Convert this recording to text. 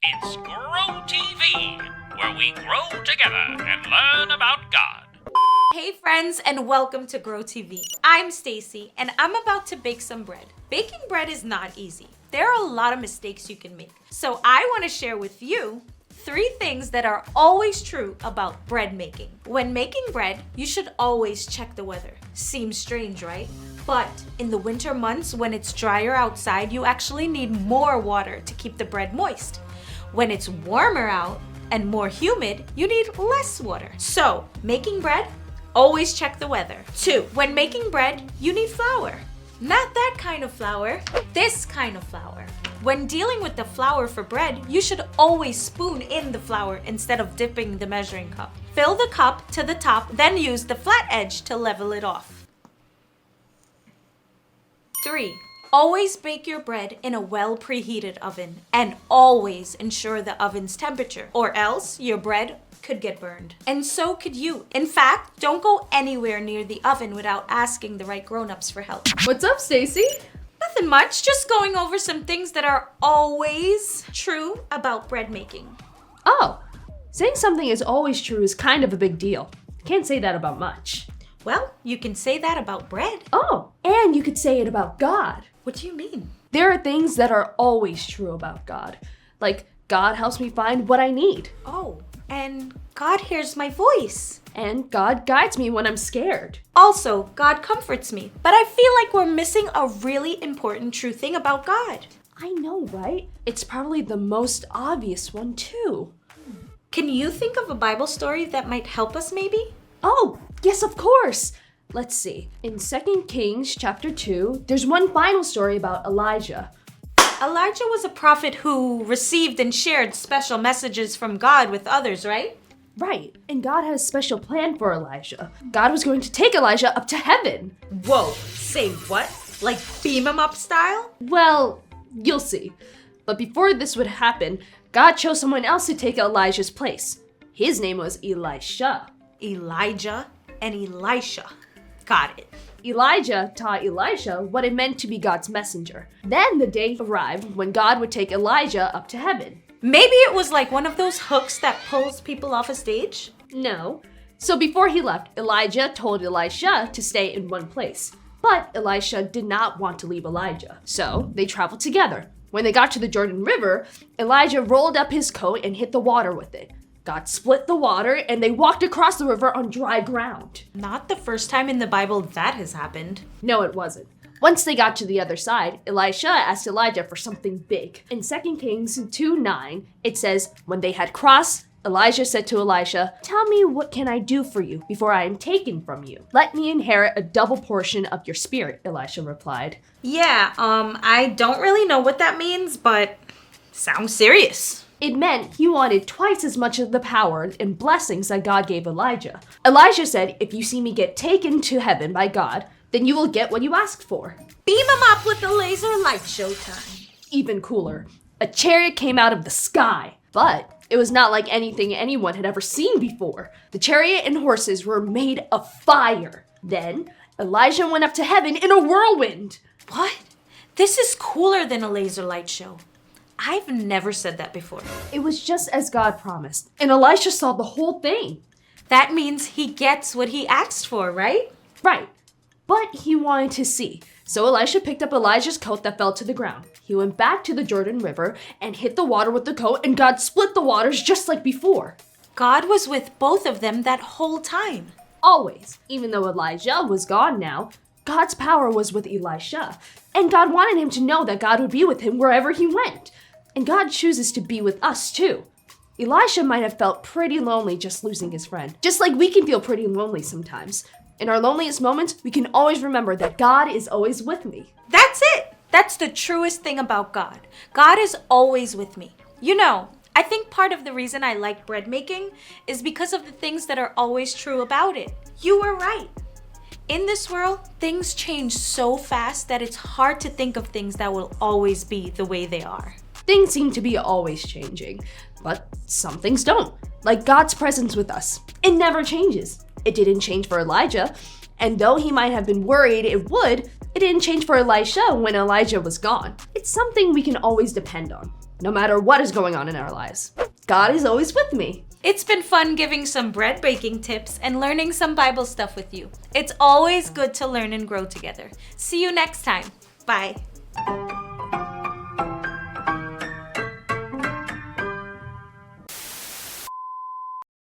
It's Grow TV, where we grow together and learn about God. Hey friends, and welcome to Grow TV. I'm Stacy and I'm about to bake some bread. Baking bread is not easy. There are a lot of mistakes you can make. So I want to share with you 3 things that are always true about bread making. When making bread, you should always check the weather. Seems strange, right? But in the winter months when it's drier outside, you actually need more water to keep the bread moist. When it's warmer out and more humid, you need less water. So, making bread, always check the weather. 2, when making bread, you need flour. Not that kind of flour, this kind of flour. When dealing with the flour for bread, you should always spoon in the flour instead of dipping the measuring cup. Fill the cup to the top, then use the flat edge to level it off. 3, always bake your bread in a well preheated oven and always ensure the oven's temperature, or else your bread could get burned. And so could you. In fact, don't go anywhere near the oven without asking the right grown-ups for help. What's up, Stacy? Nothing much, just going over some things that are always true about bread making. Oh, saying something is always true is kind of a big deal. Can't say that about much. Well, you can say that about bread. Oh, and you could say it about God. What do you mean? There are things that are always true about God. Like, God helps me find what I need. Oh, and God hears my voice. And God guides me when I'm scared. Also, God comforts me. But I feel like we're missing a really important true thing about God. I know, right? It's probably the most obvious one, too. Can you think of a Bible story that might help us maybe? Oh, yes, of course. Let's see. In 2 Kings chapter 2, there's one final story about Elijah. Elijah was a prophet who received and shared special messages from God with others, right? Right, and God had a special plan for Elijah. God was going to take Elijah up to heaven. Whoa, say what? Like beam him up style? Well, you'll see. But before this would happen, God chose someone else to take Elijah's place. His name was Elisha. Elijah and Elisha. Got it. Elijah taught Elisha what it meant to be God's messenger. Then the day arrived when God would take Elijah up to heaven. Maybe it was like one of those hooks that pulls people off a stage? No. So before he left, Elijah told Elisha to stay in one place. But Elisha did not want to leave Elijah. So they traveled together. When they got to the Jordan River, Elijah rolled up his coat and hit the water with it. God split the water and they walked across the river on dry ground. Not the first time in the Bible that has happened. No, it wasn't. Once they got to the other side, Elisha asked Elijah for something big. In 2 Kings 2:9, it says, when they had crossed, Elijah said to Elisha, "Tell me, what can I do for you before I am taken from you? Let me inherit a double portion of your spirit," Elisha replied. Yeah, I don't really know what that means, but sounds serious. It meant he wanted twice as much of the power and blessings that God gave Elijah. Elijah said, "If you see me get taken to heaven by God, then you will get what you asked for." Beam him up with the laser light show time. Even cooler, a chariot came out of the sky. But it was not like anything anyone had ever seen before. The chariot and horses were made of fire. Then Elijah went up to heaven in a whirlwind. What? This is cooler than a laser light show. I've never said that before. It was just as God promised, and Elisha saw the whole thing. That means he gets what he asked for, right? Right, but he wanted to see. So Elisha picked up Elijah's coat that fell to the ground. He went back to the Jordan River and hit the water with the coat, and God split the waters just like before. God was with both of them that whole time. Always. Even though Elijah was gone now, God's power was with Elisha. And God wanted him to know that God would be with him wherever he went. And God chooses to be with us too. Elisha might have felt pretty lonely just losing his friend. Just like we can feel pretty lonely sometimes. In our loneliest moments, we can always remember that God is always with me. That's it. That's the truest thing about God. God is always with me. You know, I think part of the reason I like bread making is because of the things that are always true about it. You were right. In this world, things change so fast that it's hard to think of things that will always be the way they are. Things seem to be always changing, but some things don't. Like God's presence with us. It never changes. It didn't change for Elijah, and though he might have been worried it would, it didn't change for Elisha when Elijah was gone. It's something we can always depend on. no matter what is going on in our lives. God is always with me. It's been fun giving some bread baking tips and learning some Bible stuff with you. It's always good to learn and grow together. See you next time. Bye.